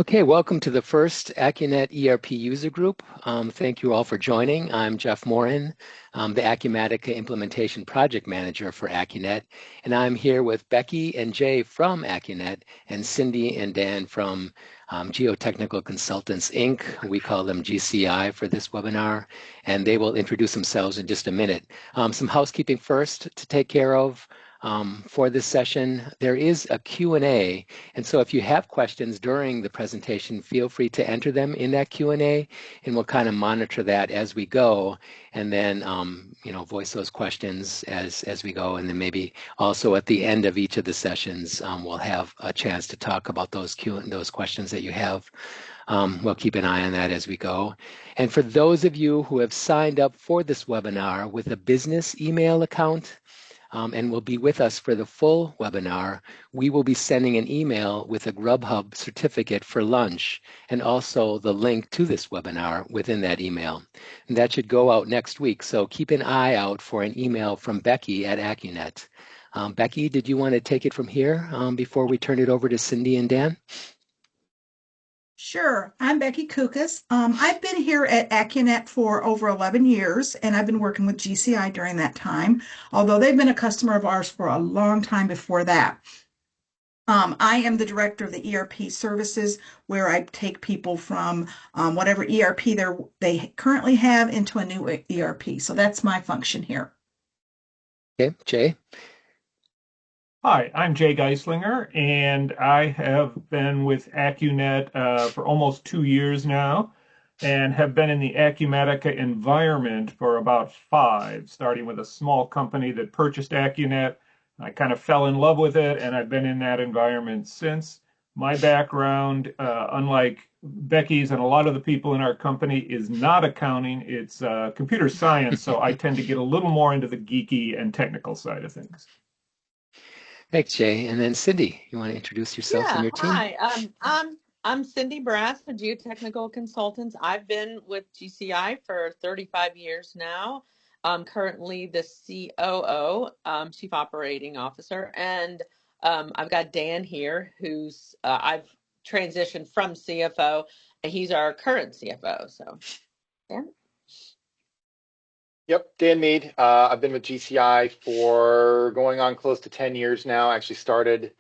Okay, welcome to the first Acunet ERP user group. Thank you all for joining. I'm Jeff Morin, the Acumatica Implementation Project Manager for Acunet, and I'm here with Becky and Jay from Acunet and Cindy and Dan from Geotechnical Consultants, Inc. We call them GCI for this webinar, and they will introduce themselves in just a minute. Some housekeeping first to take care of. For this session, there is a Q&A, and so if you have questions during the presentation, feel free to enter them in that Q&A, and we'll kind of monitor that as we go, and then voice those questions as we go, and then maybe also at the end of each of the sessions, we'll have a chance to talk about those questions that you have. We'll keep an eye on that as we go. And for those of you who have signed up for this webinar with a business email account, and will be with us for the full webinar, we will be sending an email with a Grubhub certificate for lunch and also the link to this webinar within that email. And that should go out next week, so keep an eye out for an email from Becky at Acunet. Becky, did you want to take it from here before we turn it over to Cindy and Dan? Sure. I'm Becky Kukas. I've been here at Acunet for over 11 years, and I've been working with GCI during that time, although they've been a customer of ours for a long time before that. I am the director of the ERP services, where I take people from whatever ERP they currently have into a new ERP. So that's my function here. Okay, Jay? Hi, I'm Jay Geistlinger, and I have been with Acunet for almost 2 years now, and have been in the Acumatica environment for about 5, starting with a small company that purchased Acunet. I kind of fell in love with it, and I've been in that environment since. My background, unlike Becky's and a lot of the people in our company, is not accounting, it's computer science, so I tend to get a little more into the geeky and technical side of things. Thanks, Jay. And then Cindy, you want to introduce yourself and Yeah, your team? hi. I'm Cindy Brass from Geotechnical Consultants. I've been with GCI for 35 years now. I'm currently the COO, Chief Operating Officer, and I've got Dan here, who's I've transitioned from CFO, and he's our current CFO. So, Dan. Yep, Dan Mead. I've been with GCI for going on close to 10 years now. I actually started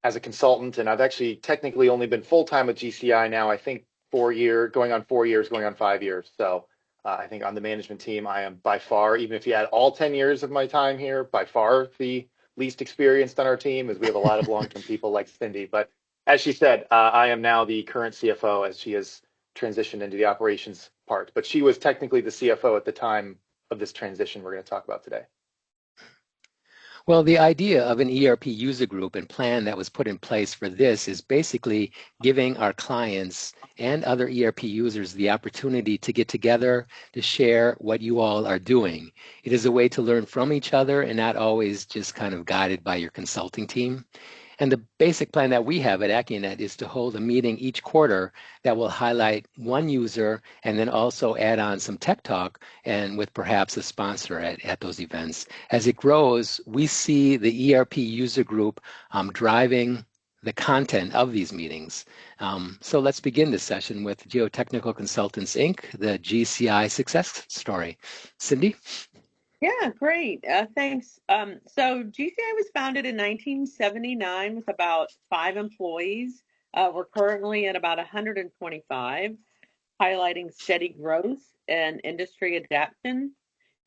as a consultant, and I've actually technically only been full-time with GCI now, I think 4 years, going on 4 years, going on 5 years. So I think on the management team, I am by far, even if you add all 10 years of my time here, by far the least experienced on our team, as we have a lot of long-term people like Cindy. But as she said, I am now the current CFO as she has transitioned into the operations part. But she was technically the CFO at the time of this transition we're going to talk about today. Well, the idea of an ERP user group and plan that was put in place for this is basically giving our clients and other ERP users the opportunity to get together to share what you all are doing. It is a way to learn from each other and not always just kind of guided by your consulting team. And the basic plan that we have at Acunet is to hold a meeting each quarter that will highlight one user and then also add on some tech talk and with perhaps a sponsor at those events. As it grows, we see the ERP user group driving the content of these meetings. So let's begin this session with Geotechnical Consultants, Inc., the GCI success story. Cindy? Yeah, great. Thanks. So GCI was founded in 1979 with about 5 employees. We're currently at about 125, highlighting steady growth and industry adaptation.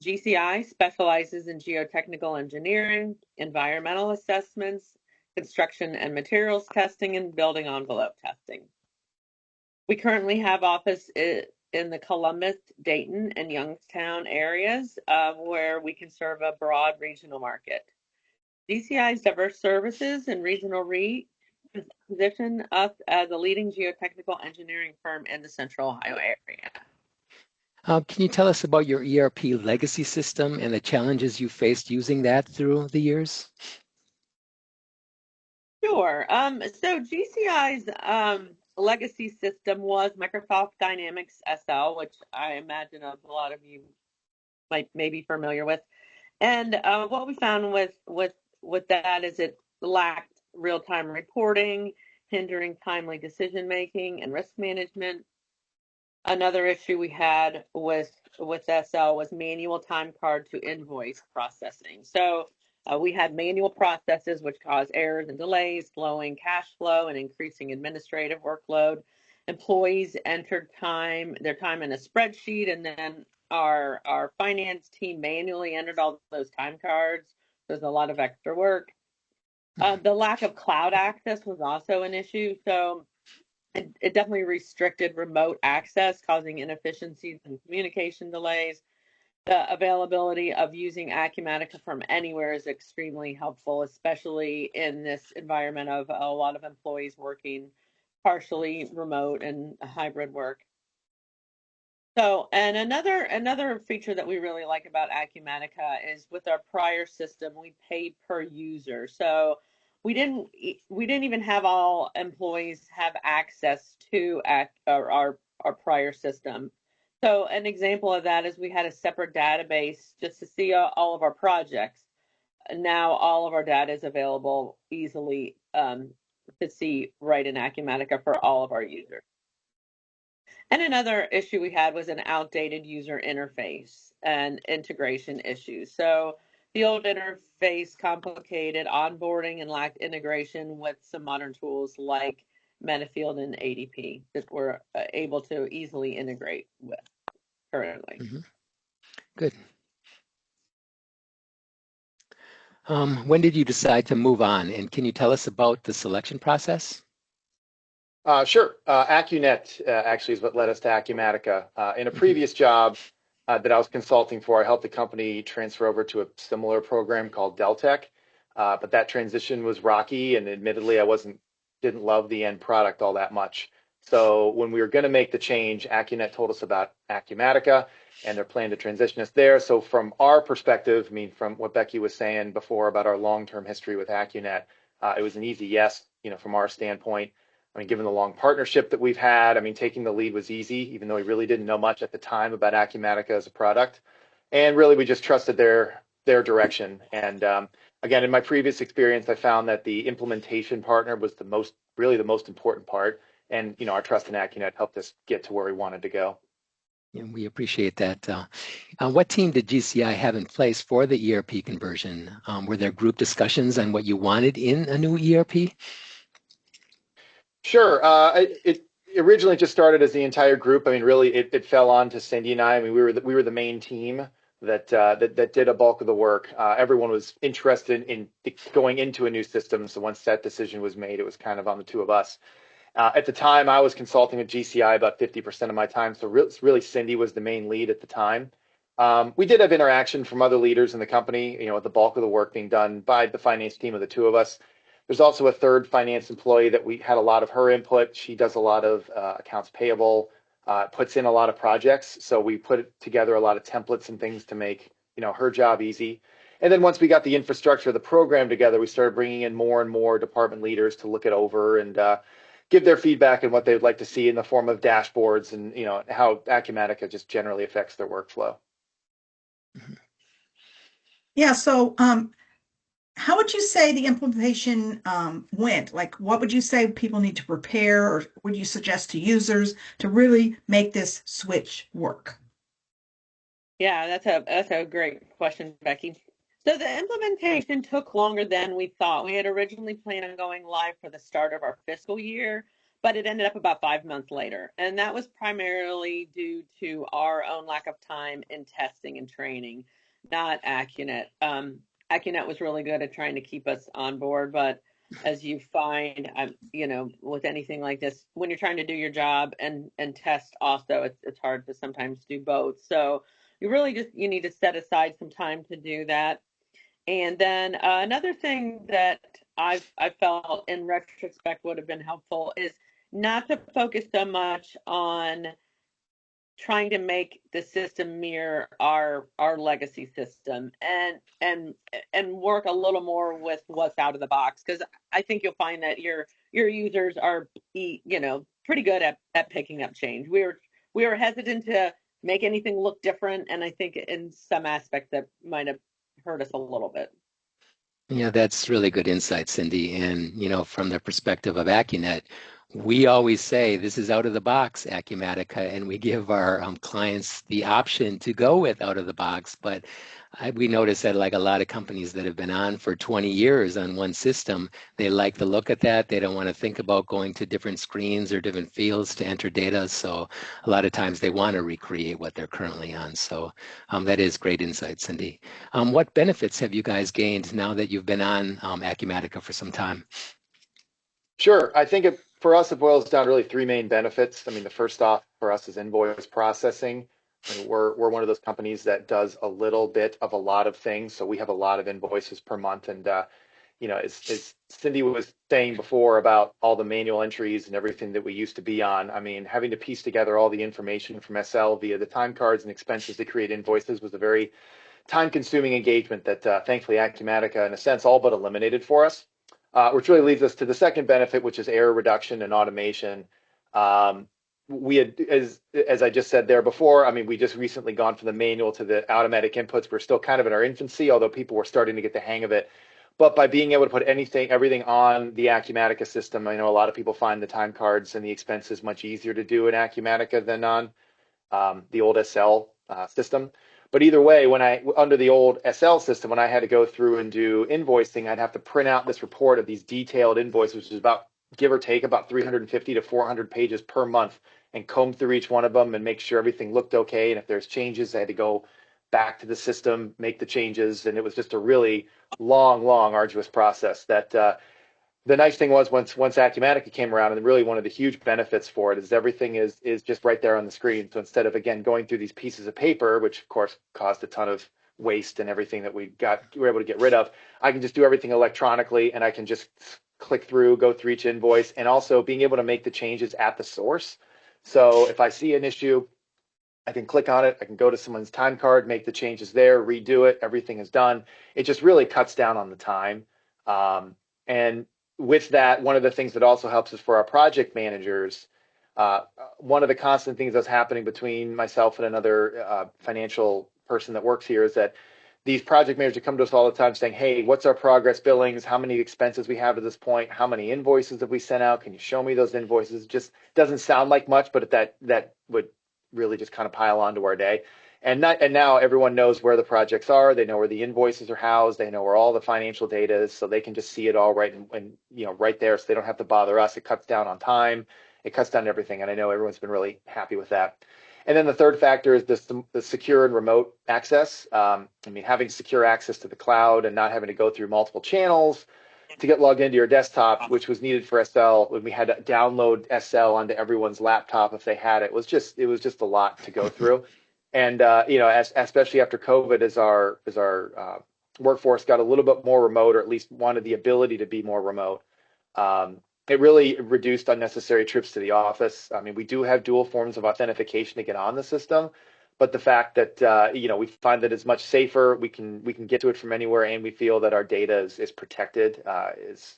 GCI specializes in geotechnical engineering, environmental assessments, construction and materials testing, and building envelope testing. We currently have office in the Columbus, Dayton, and Youngstown areas where we can serve a broad regional market. GCI's diverse services and regional reach position us as a leading geotechnical engineering firm in the Central Ohio area. Can you tell us about your ERP legacy system and the challenges you faced using that through the years? Sure. So GCI's legacy system was Microsoft Dynamics SL, which I imagine a lot of you may be familiar with. And what we found with that is it lacked real-time reporting. hindering timely decision making and risk management. Another issue we had with SL was manual time card to invoice processing. So we had manual processes which caused errors and delays, slowing cash flow and increasing administrative workload. Employees entered their time in a spreadsheet, and then our finance team manually entered all those time cards. There's a lot of extra work. The lack of cloud access was also an issue. So it definitely restricted remote access, causing inefficiencies and communication delays. The availability of using Acumatica from anywhere is extremely helpful, especially in this environment of a lot of employees working partially remote and hybrid work. So, and another feature that we really like about Acumatica is with our prior system, we paid per user. So we didn't even have all employees have access to our prior system. So an example of that is we had a separate database just to see all of our projects. And now all of our data is available easily to see right in Acumatica for all of our users. And another issue we had was an outdated user interface and integration issues. So the old interface complicated onboarding and lacked integration with some modern tools like Metafield and ADP that we're able to easily integrate with currently. Mm-hmm. Good. When did you decide to move on? And can you tell us about the selection process? Sure. Acunet actually is what led us to Acumatica. In a previous job that I was consulting for, I helped the company transfer over to a similar program called Deltech, but that transition was rocky, and admittedly, didn't love the end product all that much. So when we were going to make the change, Acunet told us about Acumatica and their plan to transition us there. So from our perspective, I mean, from what Becky was saying before about our long-term history with Acunet, it was an easy yes, from our standpoint. I mean, given the long partnership that we've had, I mean, taking the lead was easy, even though we really didn't know much at the time about Acumatica as a product. And really, we just trusted their direction. And again, in my previous experience, I found that the implementation partner was really the most important part. And, our trust in Acunet helped us get to where we wanted to go. And we appreciate that. What team did GCI have in place for the ERP conversion? Were there group discussions on what you wanted in a new ERP? Sure. It originally just started as the entire group. I mean, really, it fell on to Cindy and I. I mean, we were the main team that did a bulk of the work. Everyone was interested in going into a new system. So once that decision was made, it was kind of on the two of us. At the time, I was consulting with GCI about 50% of my time. So really, Cindy was the main lead at the time. We did have interaction from other leaders in the company, the bulk of the work being done by the finance team of the two of us. There's also a third finance employee that we had a lot of her input. She does a lot of accounts payable, puts in a lot of projects. So we put together a lot of templates and things to make, her job easy. And then once we got the infrastructure of the program together, we started bringing in more and more department leaders to look it over and give their feedback and what they would like to see in the form of dashboards and, how Acumatica just generally affects their workflow. Yeah, so how would you say the implementation went? Like, what would you say people need to prepare, or would you suggest to users to really make this switch work? Yeah, that's a great question, Becky. So the implementation took longer than we thought. We had originally planned on going live for the start of our fiscal year, but it ended up about 5 months later. And that was primarily due to our own lack of time in testing and training, not Acunet. Acunet was really good at trying to keep us on board, but as you find, with anything like this, when you're trying to do your job and test also, it's hard to sometimes do both. So you need to set aside some time to do that. And then another thing that I felt in retrospect would have been helpful is not to focus so much on trying to make the system mirror our legacy system and work a little more with what's out of the box, because I think you'll find that your users are pretty good at picking up change. We were hesitant to make anything look different, and I think in some aspects that might have hurt us a little bit. Yeah, that's really good insight, Cindy. And, from the perspective of Acunet, we always say this is out of the box Acumatica, and we give our clients the option to go with out of the box. But we notice that like a lot of companies that have been on for 20 years on one system, they like the look at that. They don't want to think about going to different screens or different fields to enter data. So a lot of times they want to recreate what they're currently on. So that is great insight, Cindy. What benefits have you guys gained now that you've been on Acumatica for some time? Sure. I think for us, it boils down to really three main benefits. I mean, the first off for us is invoice processing. I mean, we're one of those companies that does a little bit of a lot of things. So we have a lot of invoices per month. And, as Cindy was saying before about all the manual entries and everything that we used to be on, I mean, having to piece together all the information from SL via the time cards and expenses to create invoices was a very time-consuming engagement that thankfully Acumatica, in a sense, all but eliminated for us, which really leads us to the second benefit, which is error reduction and automation. Um, we had, as I just said there before, I mean, we just recently gone from the manual to the automatic inputs. We're still kind of in our infancy, although people were starting to get the hang of it. But by being able to put everything on the Acumatica system, I know a lot of people find the time cards and the expenses much easier to do in Acumatica than on the old SL system. But either way, under the old SL system, when I had to go through and do invoicing, I'd have to print out this report of these detailed invoices, which is about, give or take, about 350 to 400 pages per month, and comb through each one of them and make sure everything looked okay. And if there's changes, I had to go back to the system, make the changes, and it was just a really long, arduous process that the nice thing was once Acumatica came around, and really one of the huge benefits for it is everything is just right there on the screen. So instead of again going through these pieces of paper, which of course caused a ton of waste and everything that we were able to get rid of, I can just do everything electronically, and I can just click through, go through each invoice, and also being able to make the changes at the source. So if I see an issue, I can click on it. I can go to someone's time card, make the changes there, redo it. Everything is done. It just really cuts down on the time. And with that, one of the things that also helps is for our project managers. One of the constant things that's happening between myself and another financial person that works here is that these project managers come to us all the time saying, hey, what's our progress billings? How many expenses we have at this point? How many invoices have we sent out? Can you show me those invoices? It just doesn't sound like much, but that would really just kind of pile onto our day. And now everyone knows where the projects are. They know where the invoices are housed. They know where all the financial data is, so they can just see it all right and right there, so they don't have to bother us. It cuts down on time. It cuts down everything, and I know everyone's been really happy with that. And then the third factor is the secure and remote access. I mean, having secure access to the cloud and not having to go through multiple channels to get logged into your desktop, which was needed for SL when we had to download SL onto everyone's laptop if they had it, was just a lot to go through. And especially after COVID, as our workforce got a little bit more remote, or at least wanted the ability to be more remote, it really reduced unnecessary trips to the office. I mean, we do have dual forms of authentication to get on the system, but the fact that we find that it's much safer, we can get to it from anywhere, and we feel that our data is protected.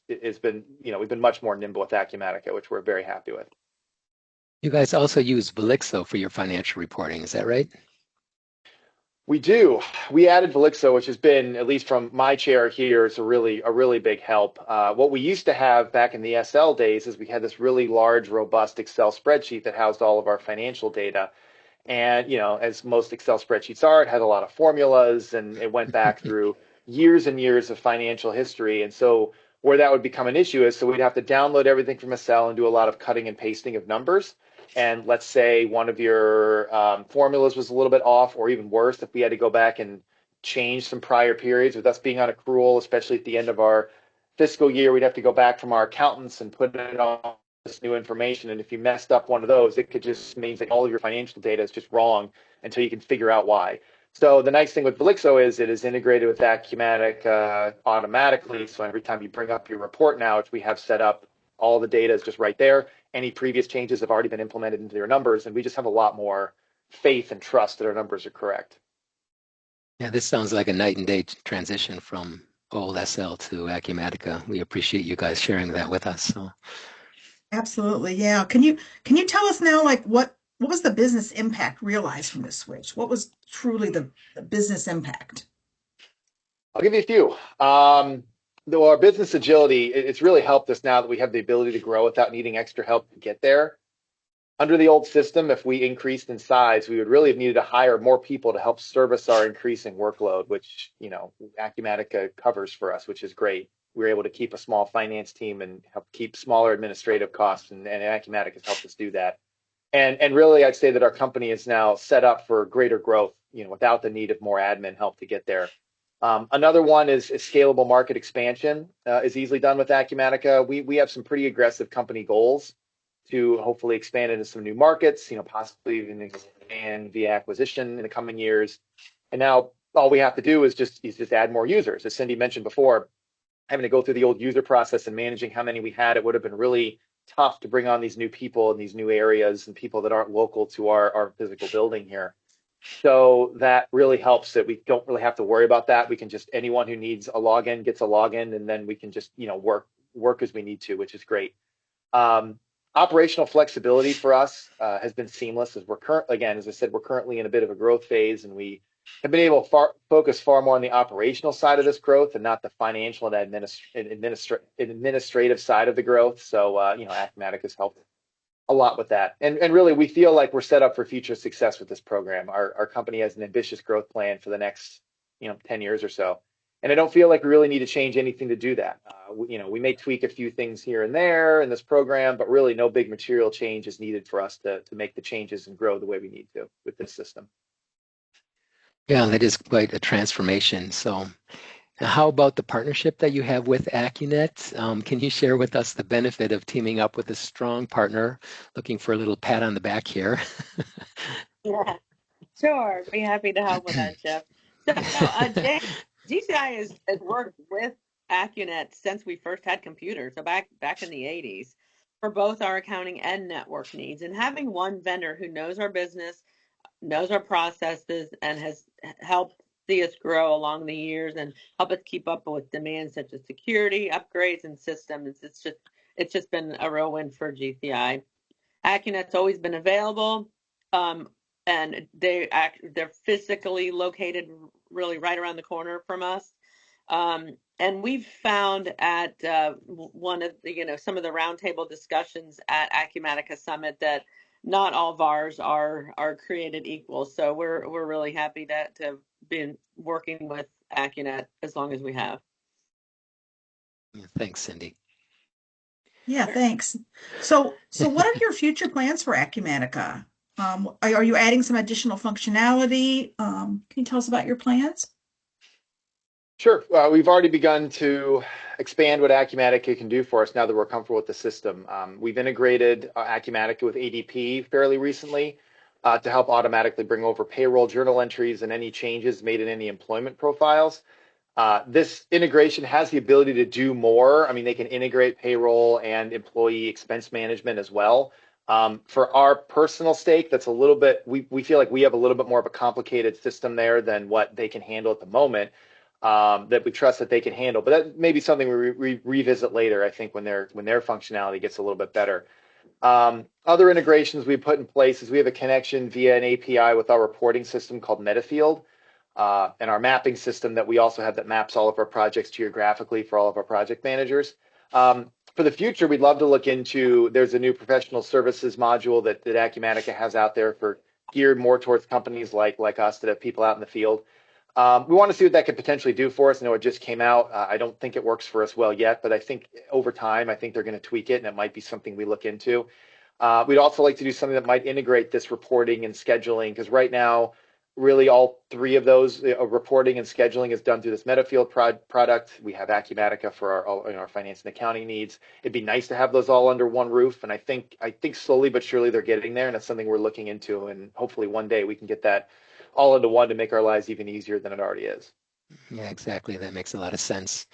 Is been we've been much more nimble with Acumatica, which we're very happy with. You guys also use Velixo for your financial reporting, is that right? We do. We added Velixo, which has been, at least from my chair here, is a really big help. What we used to have back in the SL days is we had this really large, robust Excel spreadsheet that housed all of our financial data. And, as most Excel spreadsheets are, it had a lot of formulas, and it went back through years and years of financial history. And so where that would become an issue is, so we'd have to download everything from Excel and do a lot of cutting and pasting of numbers. And let's say one of your formulas was a little bit off, or even worse, if we had to go back and change some prior periods with us being on accrual, especially at the end of our fiscal year, we'd have to go back from our accountants and put in all this new information. And if you messed up one of those, it could just mean that all of your financial data is just wrong until you can figure out why. So the nice thing with Velixo is it is integrated with Acumatica automatically. So every time you bring up your report now, which we have set up, all the data is just right there. Any previous changes have already been implemented into your numbers, and we just have a lot more faith and trust that our numbers are correct. Yeah, this sounds like a night and day transition from old SL to Acumatica. We appreciate you guys sharing that with us. So. Absolutely, yeah. Can you tell us now, like what was the business impact realized from this switch? What was truly the business impact? I'll give you a few. though our business agility, it's really helped us now that we have the ability to grow without needing extra help to get there. Under the old system, if we increased in size, we would really have needed to hire more people to help service our increasing workload, which, Acumatica covers for us, which is great. We were able to keep a small finance team and help keep smaller administrative costs, and Acumatica has helped us do that. And really, I'd say that our company is now set up for greater growth, without the need of more admin help to get there. Another one is scalable market expansion is easily done with Acumatica. We have some pretty aggressive company goals to hopefully expand into some new markets, possibly even expand via acquisition in the coming years. And now all we have to do is just add more users. As Cindy mentioned before, having to go through the old user process and managing how many we had, it would have been really tough to bring on these new people in these new areas and people that aren't local to our physical building here. So that really helps that we don't really have to worry about that. We can just, anyone who needs a login gets a login, and then we can just, work as we need to, which is great. Operational flexibility for us has been seamless as as I said, we're currently in a bit of a growth phase, and we have been able to focus far more on the operational side of this growth and not the financial and administrative side of the growth. So, Acumatica has helped a lot with that. And really, we feel like we're set up for future success with this program. Our company has an ambitious growth plan for the next, 10 years or so. And I don't feel like we really need to change anything to do that. We may tweak a few things here and there in this program, but really no big material change is needed for us to make the changes and grow the way we need to with this system. Yeah, that is quite a transformation. So how about the partnership that you have with Acunet? Can you share with us the benefit of teaming up with a strong partner? Looking for a little pat on the back here. Yeah, sure. Be happy to help with that, Jeff. So, GCI has worked with Acunet since we first had computers, so back in the 80s, for both our accounting and network needs. And having one vendor who knows our business, knows our processes, and has helped see us grow along the years and help us keep up with demands such as security, upgrades, and systems. It's just been a real win for GCI. Acunet's always been available, and they're physically located really right around the corner from us. And we've found at one of the, some of the roundtable discussions at Acumatica Summit that not all VARs are created equal. So we're really happy to have been working with Acunet as long as we have. Thanks, Cindy. Yeah, thanks. So what are your future plans for Acumatica? Are you adding some additional functionality? Can you tell us about your plans? Sure. We've already begun to expand what Acumatica can do for us now that we're comfortable with the system. We've integrated Acumatica with ADP fairly recently to help automatically bring over payroll journal entries and any changes made in any employment profiles. This integration has the ability to do more. I mean, they can integrate payroll and employee expense management as well. For our personal stake, that's a little bit, we feel like we have a little bit more of a complicated system there than what they can handle at the moment. That we trust that they can handle, but that may be something we revisit later. I think when their functionality gets a little bit better. Other integrations we put in place is we have a connection via an API with our reporting system called Metafield, and our mapping system that we also have that maps all of our projects geographically for all of our project managers. For the future, we'd love to look into. There's a new professional services module that Acumatica has out there for geared more towards companies like us that have people out in the field. We want to see what that could potentially do for us. I know it just came out. I don't think it works for us well yet, but I think over time, I think they're going to tweak it, and it might be something we look into. We'd also like to do something that might integrate this reporting and scheduling, because right now, really all three of those, reporting and scheduling, is done through this Metafield product. We have Acumatica for our finance and accounting needs. It'd be nice to have those all under one roof, and I think slowly but surely they're getting there, and that's something we're looking into, and hopefully one day we can get that all into one to make our lives even easier than it already is. Yeah, exactly. That makes a lot of sense.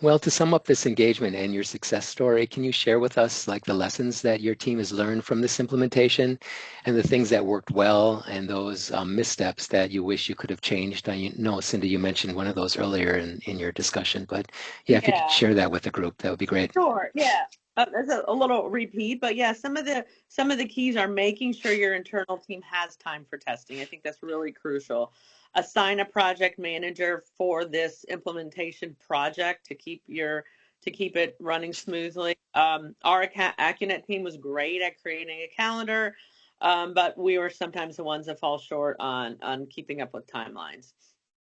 Well, to sum up this engagement and your success story, can you share with us like the lessons that your team has learned from this implementation and the things that worked well and those missteps that you wish you could have changed? I know, Cindy, you mentioned one of those earlier in your discussion, but yeah, if you could share that with the group, that would be great. Sure. Yeah. That's a little repeat, but yeah, some of the keys are making sure your internal team has time for testing. I think that's really crucial. assign a project manager for this implementation project to keep it running smoothly. Our Acunet team was great at creating a calendar, but we were sometimes the ones that fall short on keeping up with timelines.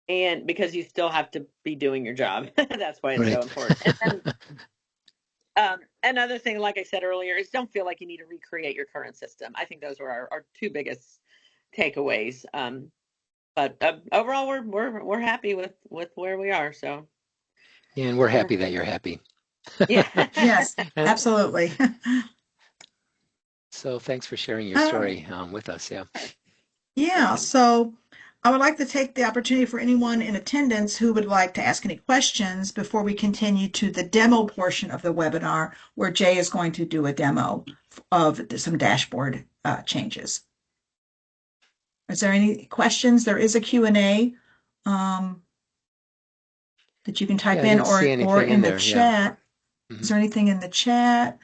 And because you still have to be doing your job, that's why it's so important. And then another thing, like I said earlier, is don't feel like you need to recreate your current system. I think those were our two biggest takeaways. But overall, we're happy with where we are. So, and we're happy that you're happy. Yeah. Yes, absolutely. So thanks for sharing your story with us. Yeah. Yeah, so I would like to take the opportunity for anyone in attendance who would like to ask any questions before we continue to the demo portion of the webinar, where Jay is going to do a demo of some dashboard changes. Is there any questions? There is a Q&A that you can type in or in the chat. Yeah. Is there anything in the chat?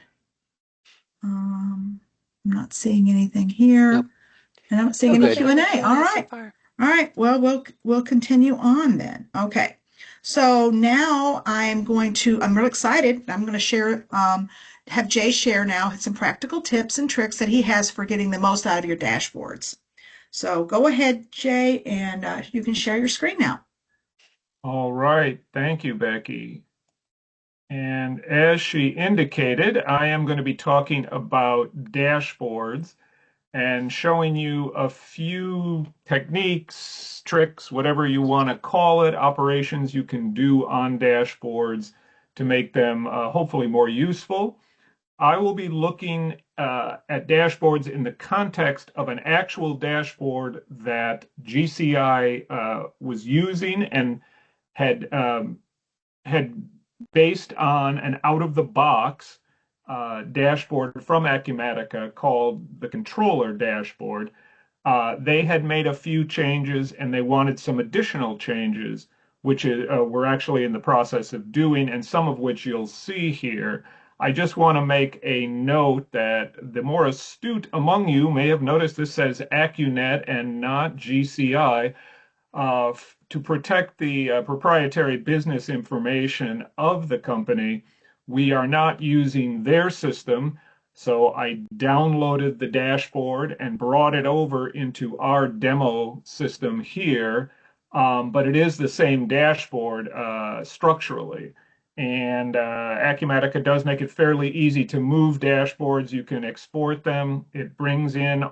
I'm not seeing anything here. Nope. And I'm not seeing any Q&A. All right. All right. Well, we'll continue on then. Okay. So now I'm real excited. I'm going to share, have Jay share now some practical tips and tricks that he has for getting the most out of your dashboards. So go ahead, Jay, and you can share your screen now. All right. Thank you, Becky. And as she indicated, I am going to be talking about dashboards and showing you a few techniques, tricks, whatever you want to call it, operations you can do on dashboards to make them hopefully more useful. I will be looking at dashboards in the context of an actual dashboard that GCI was using and had based on an out-of-the-box dashboard from Acumatica called the controller dashboard. They had made a few changes and they wanted some additional changes, which we're actually in the process of doing, and some of which you'll see here. I just want to make a note that the more astute among you may have noticed this says Acunet and not GCI. To protect the proprietary business information of the company, we are not using their system. So I downloaded the dashboard and brought it over into our demo system here. But it is the same dashboard structurally. And Acumatica does make it fairly easy to move dashboards. You can export them. It brings in, as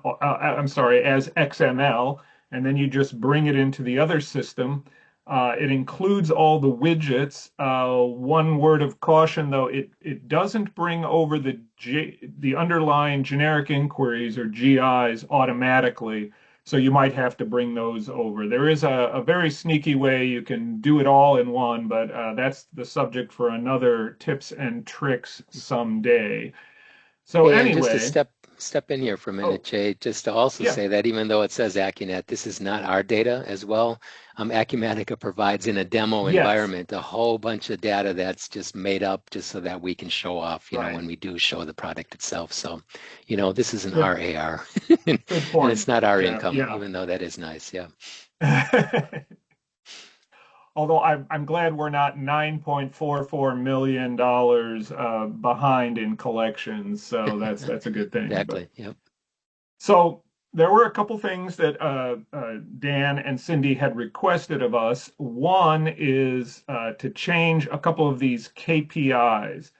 XML, and then you just bring it into the other system. It includes all the widgets. One word of caution, though, it doesn't bring over the underlying generic inquiries or GIs automatically, so you might have to bring those over. There is a very sneaky way you can do it all in one, but that's the subject for another tips and tricks someday. So anyway, just to step in here for a minute, Jay, just to also say that even though it says Acunet, this is not our data as well. Acumatica provides in a demo environment a whole bunch of data that's just made up just so that we can show off, you know, when we do show the product itself. So, you know, this isn't our AR. Good point. And it's not our income, even though that is nice. Yeah. Although I'm glad we're not $9.44 million behind in collections, so that's a good thing. Exactly. Yep. So there were a couple things that Dan and Cindy had requested of us. One is to change a couple of these KPIs.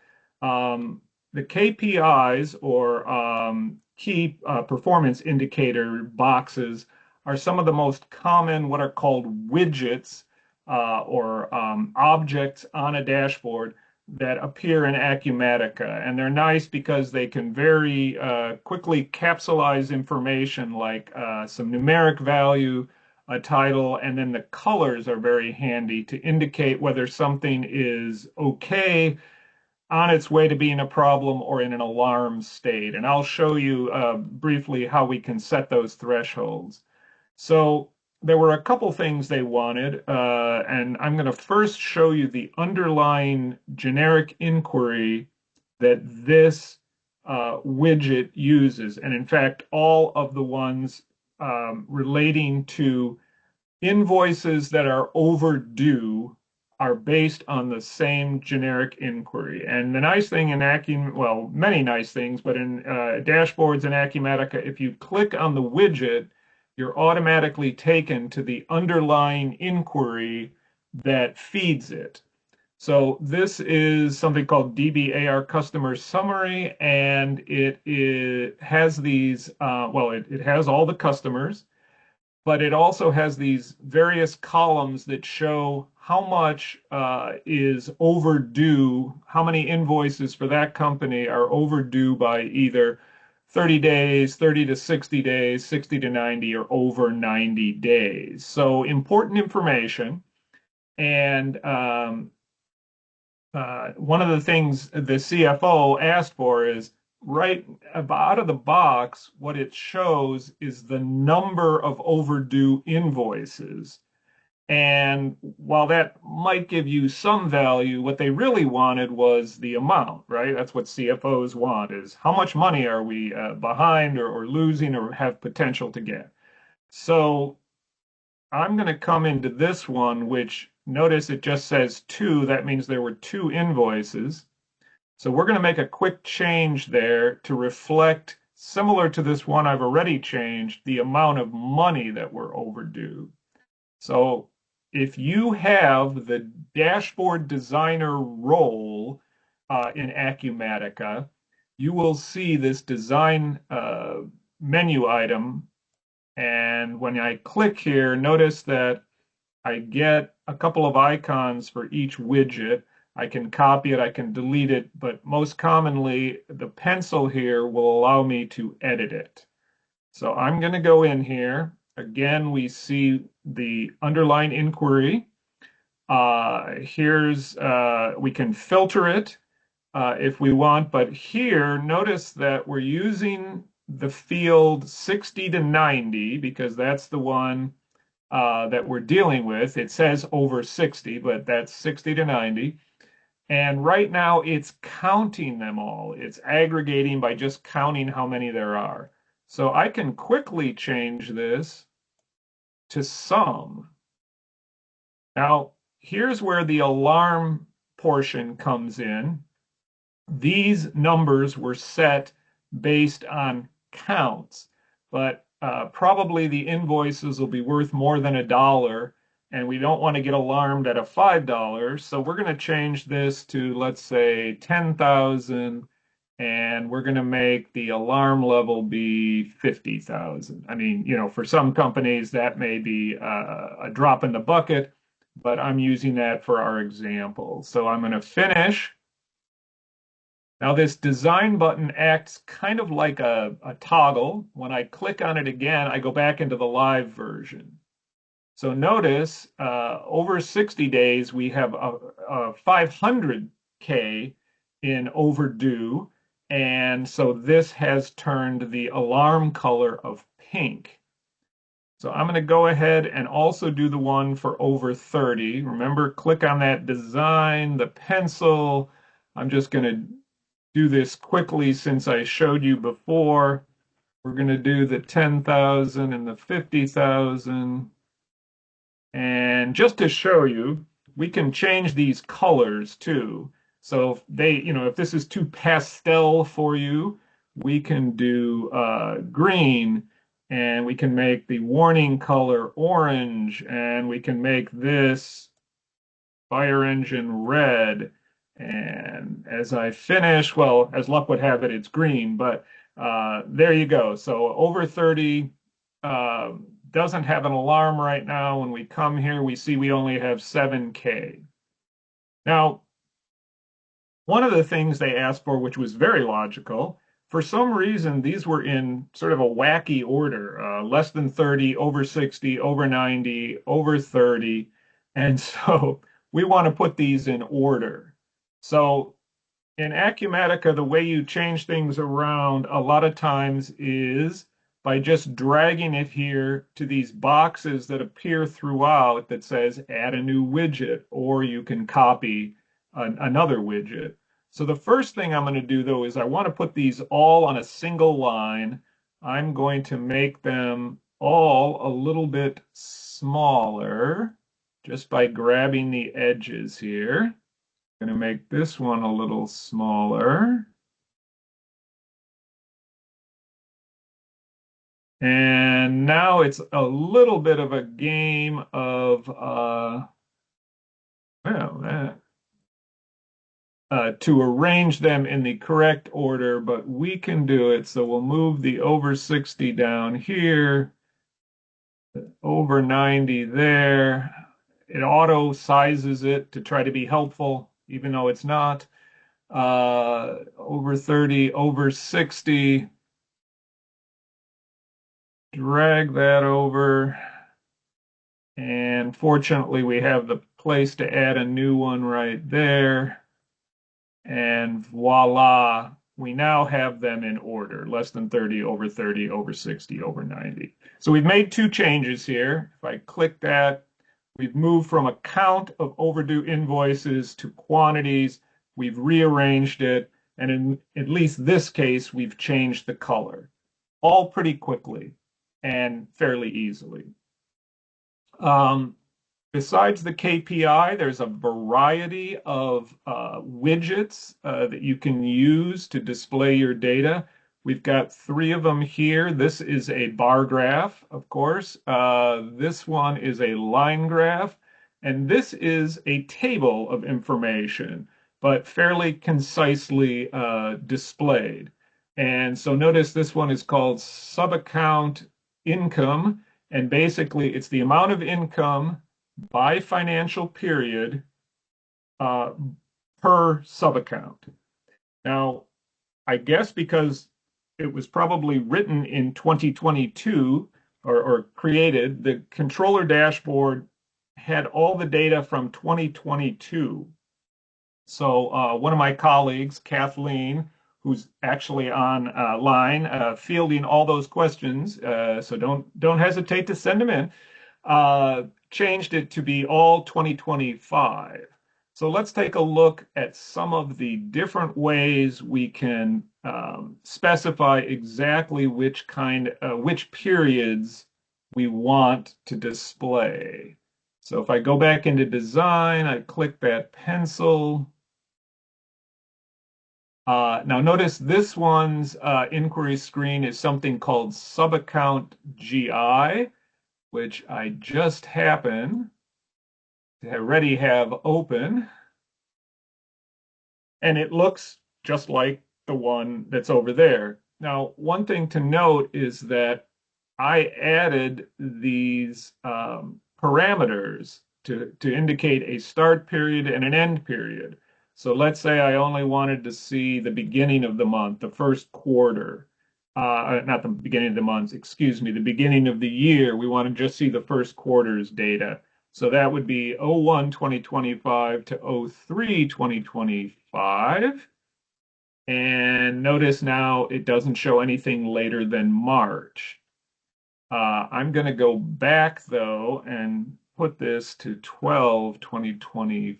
The KPIs, or key performance indicator boxes, are some of the most common what are called widgets or objects on a dashboard that appear in Acumatica. And they're nice because they can very quickly capsulize information like some numeric value, a title, and then the colors are very handy to indicate whether something is okay, on its way to being a problem, or in an alarm state. And I'll show you briefly how we can set those thresholds. So there were a couple things they wanted, and I'm going to first show you the underlying generic inquiry that this widget uses. And in fact, all of the ones relating to invoices that are overdue are based on the same generic inquiry. And the nice thing in well, many nice things, but in dashboards in Acumatica, if you click on the widget, you're automatically taken to the underlying inquiry that feeds it. So this is something called DBAR Customer Summary, and it has these, it has all the customers, but it also has these various columns that show how much is overdue, how many invoices for that company are overdue by either 30 days, 30 to 60 days, 60 to 90, or over 90 days. So important information. And one of the things the CFO asked for is right out of the box, what it shows is the number of overdue invoices. And while that might give you some value, what they really wanted was the amount, right? That's what CFOs want, is how much money are we behind or losing or have potential to get. So I'm going to come into this one, which notice it just says 2. That means there were 2 invoices. So we're going to make a quick change there to reflect, similar to this one I've already changed, the amount of money that we're overdue. So if you have the dashboard designer role in Acumatica, you will see this design menu item. And when I click here, notice that I get a couple of icons for each widget. I can copy it, I can delete it, but most commonly, the pencil here will allow me to edit it. So I'm going to go in here. Again, we see the underlying inquiry. We can filter it if we want, but here, notice that we're using the field 60 to 90 because that's the one that we're dealing with. It says over 60, but that's 60 to 90. And right now it's counting them all. It's aggregating by just counting how many there are. So I can quickly change this to sum. Now, here's where the alarm portion comes in. These numbers were set based on counts, but probably the invoices will be worth more than $1, and we don't want to get alarmed at a $5. So we're going to change this to, let's say, 10,000, and we're going to make the alarm level be 50,000. I mean, for some companies that may be a drop in the bucket, but I'm using that for our example. So I'm going to finish. Now this design button acts kind of like a toggle. When I click on it again, I go back into the live version. So notice over 60 days, we have a 500K in overdue. And so this has turned the alarm color of pink. So I'm going to go ahead and also do the one for over 30. Remember, click on that design, the pencil. I'm just going to do this quickly since I showed you before. We're going to do the 10,000 and the 50,000. And just to show you, we can change these colors too. So if this is too pastel for you, we can do green, and we can make the warning color orange, and we can make this fire engine red. And as I finish, well, as luck would have it, it's green, but there you go. So over 30 doesn't have an alarm right now. When we come here, we see we only have 7K. Now, one of the things they asked for, which was very logical, for some reason, these were in sort of a wacky order, less than 30, over 60, over 90, over 30. And so we want to put these in order. So in Acumatica, the way you change things around a lot of times is by just dragging it here to these boxes that appear throughout that says add a new widget, or you can copy another widget. So the first thing I'm going to do though is I want to put these all on a single line. I'm going to make them all a little bit smaller just by grabbing the edges here. I'm going to make this one a little smaller. And now it's a little bit of a game of, to arrange them in the correct order, but we can do it. So we'll move the over 60 down here, over 90 there. It auto sizes it to try to be helpful, even though it's not. Over 30, over 60. Drag that over. And fortunately, we have the place to add a new one right there. And voila, we now have them in order, less than 30, over 60, over 90. So we've made two changes here. If I click that, we've moved from a count of overdue invoices to quantities. We've rearranged it. And in at least this case, we've changed the color, all pretty quickly and fairly easily. Besides the KPI, there's a variety of widgets that you can use to display your data. We've got 3 of them here. This is a bar graph, of course. This one is a line graph. And this is a table of information, but fairly concisely displayed. And so notice this one is called subaccount income. And basically, it's the amount of income by financial period per subaccount. Now, I guess because it was probably written in 2022 or created, the controller dashboard had all the data from 2022. So one of my colleagues, Kathleen, who's actually on line, fielding all those questions, so don't hesitate to send them in, changed it to be all 2025. So let's take a look at some of the different ways we can specify exactly which periods we want to display. So if I go back into design, I click that pencil. Now notice this one's inquiry screen is something called subaccount GI, which I just happen to already have open. And it looks just like the one that's over there. Now, one thing to note is that I added these parameters to indicate a start period and an end period. So let's say I only wanted to see the beginning of the month, the first quarter. Not the beginning of the month, excuse me, the beginning of the year. We want to just see the first quarter's data. So that would be 01-2025 to 03-2025. And notice now it doesn't show anything later than March. I'm going to go back, though, and put this to 12-2025.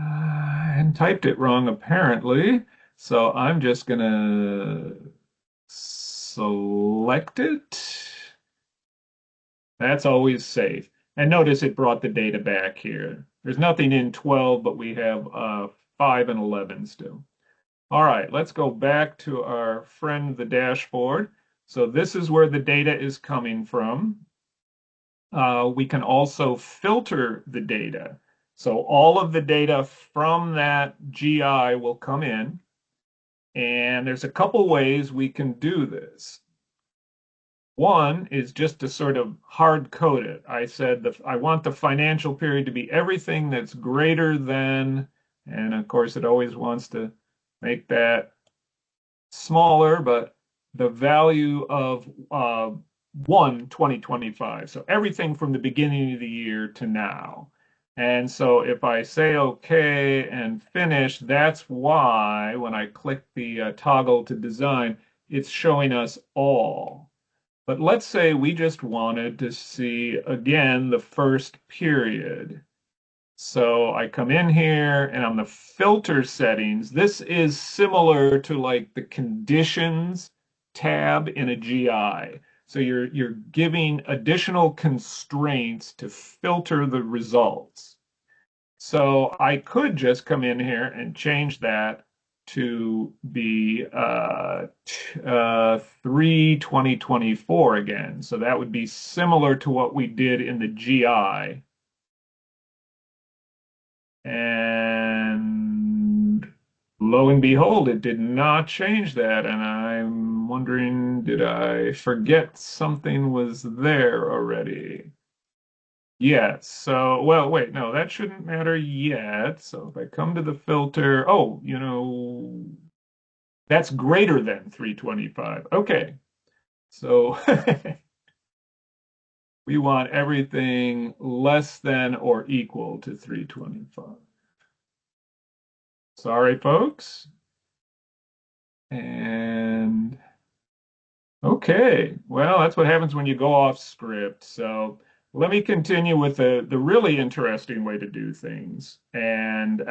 And typed it wrong, apparently. So I'm just going to select it. That's always safe. And notice it brought the data back here. There's nothing in 12, but we have 5 and 11 still. All right, let's go back to our friend, the dashboard. So this is where the data is coming from. We can also filter the data. So all of the data from that GI will come in. And there's a couple ways we can do this. One is just to sort of hard code it. I said I want the financial period to be everything that's greater than, and of course it always wants to make that smaller, but the value of 1-2025. So everything from the beginning of the year to now. And so if I say OK and finish, that's why when I click the toggle to design, it's showing us all. But let's say we just wanted to see, again, the first period. So I come in here and on the filter settings, this is similar to like the conditions tab in a GI. So you're giving additional constraints to filter the results. So I could just come in here and change that to be 3/2024 again. So that would be similar to what we did in the GI. And lo and behold, it did not change that. And I'm wondering, did I forget something was there already? Yes. So, well, wait, no, that shouldn't matter yet. So if I come to the filter, oh, that's greater than 325. Okay. So we want everything less than or equal to 325. Sorry, folks. And okay, well, that's what happens when you go off script. So let me continue with the really interesting way to do things. And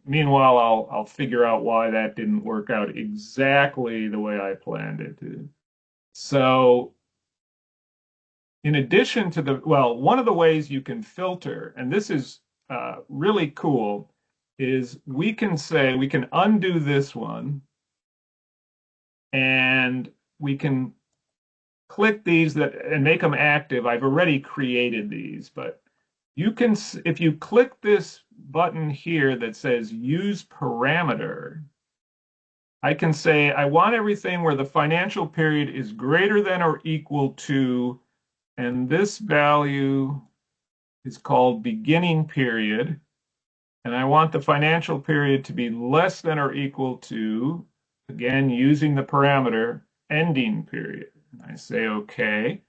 meanwhile, I'll figure out why that didn't work out exactly the way I planned it to. So in addition to well, one of the ways you can filter, and this is really cool, is we can undo this one and we can click these and make them active. I've already created these, but you can, if you click this button here that says use parameter, I can say I want everything where the financial period is greater than or equal to, and this value is called beginning period, and I want the financial period to be less than or equal to, again, using the parameter, ending period. And I say, okay.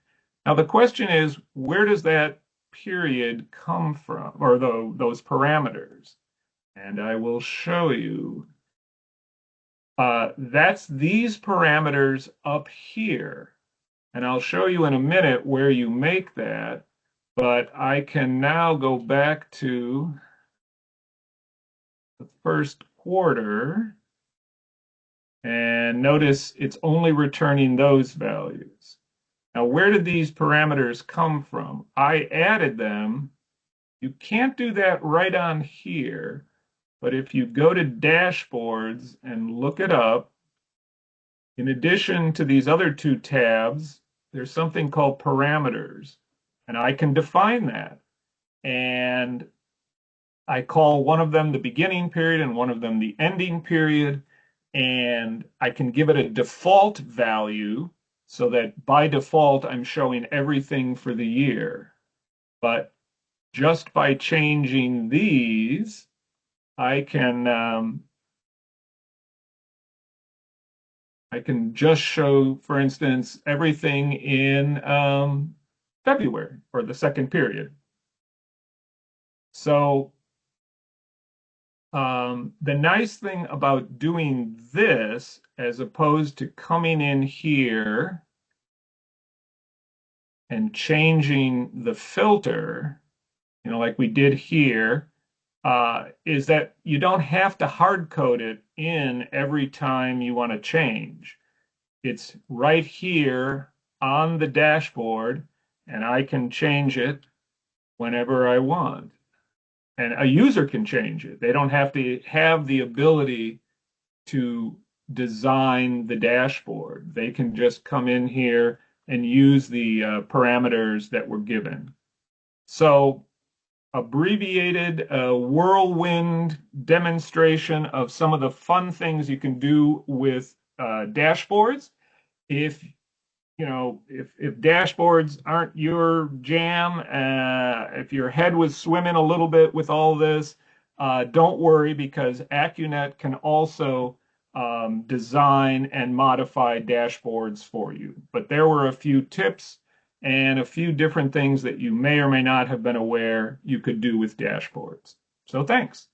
Now the question is, where does that period come from, or those parameters? And I will show you. That's these parameters up here. And I'll show you in a minute where you make that. But I can now go back to the first quarter. And notice it's only returning those values. Now, where did these parameters come from? I added them. You can't do that right on here, but if you go to dashboards and look it up, in addition to these other two tabs, there's something called parameters, and I can define that. And I call one of them the beginning period and one of them the ending period, and I can give it a default value so that by default, I'm showing everything for the year. But just by changing these, I can just show, for instance, everything in February or the second period. So the nice thing about doing this, as opposed to coming in here and changing the filter, like we did here, is that you don't have to hard code it in every time you want to change. It's right here on the dashboard, and I can change it whenever I want. And a user can change it. They don't have to have the ability to design the dashboard. They can just come in here and use the parameters that were given. So abbreviated whirlwind demonstration of some of the fun things you can do with dashboards. If if dashboards aren't your jam, if your head was swimming a little bit with all this, don't worry, because Acunet can also design and modify dashboards for you. But there were a few tips and a few different things that you may or may not have been aware you could do with dashboards. So thanks.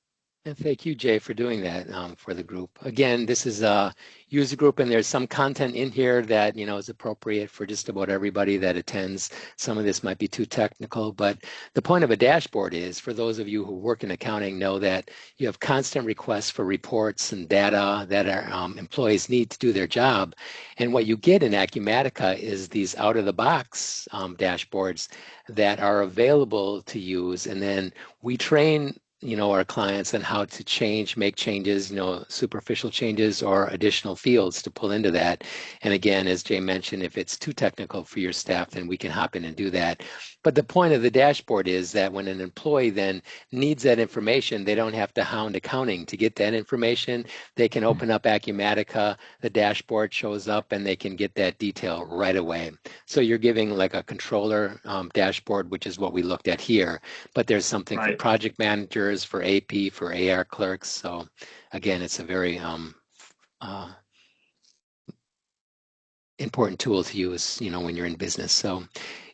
And thank you, Jay, for doing that for the group. Again, this is a user group, and there's some content in here that is appropriate for just about everybody that attends. Some of this might be too technical, but the point of a dashboard is, for those of you who work in accounting, know that you have constant requests for reports and data that our employees need to do their job. And what you get in Acumatica is these out-of-the-box dashboards that are available to use, and then we train our clients on how to make changes, superficial changes or additional fields to pull into that. And again, as Jay mentioned, if it's too technical for your staff, then we can hop in and do that. But the point of the dashboard is that when an employee then needs that information, they don't have to hound accounting to get that information. They can open up Acumatica, the dashboard shows up, and they can get that detail right away. So you're giving like a controller dashboard, which is what we looked at here, but there's something for project managers, for AP, for AR clerks. So again, it's a very important tool to use, when you're in business. So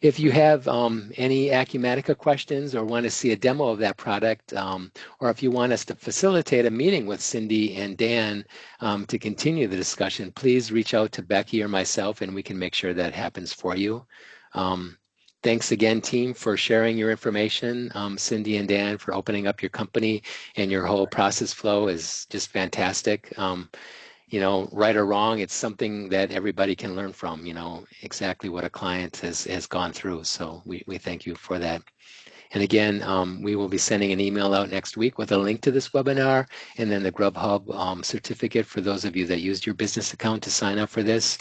if you have any Acumatica questions or want to see a demo of that product, or if you want us to facilitate a meeting with Cindy and Dan to continue the discussion, please reach out to Becky or myself and we can make sure that happens for you. Thanks again, team, for sharing your information. Cindy and Dan, for opening up your company, and your whole process flow is just fantastic. Right or wrong, it's something that everybody can learn from, exactly what a client has gone through. So we thank you for that. And again, we will be sending an email out next week with a link to this webinar, and then the Grubhub certificate for those of you that used your business account to sign up for this.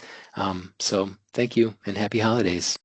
So thank you and happy holidays.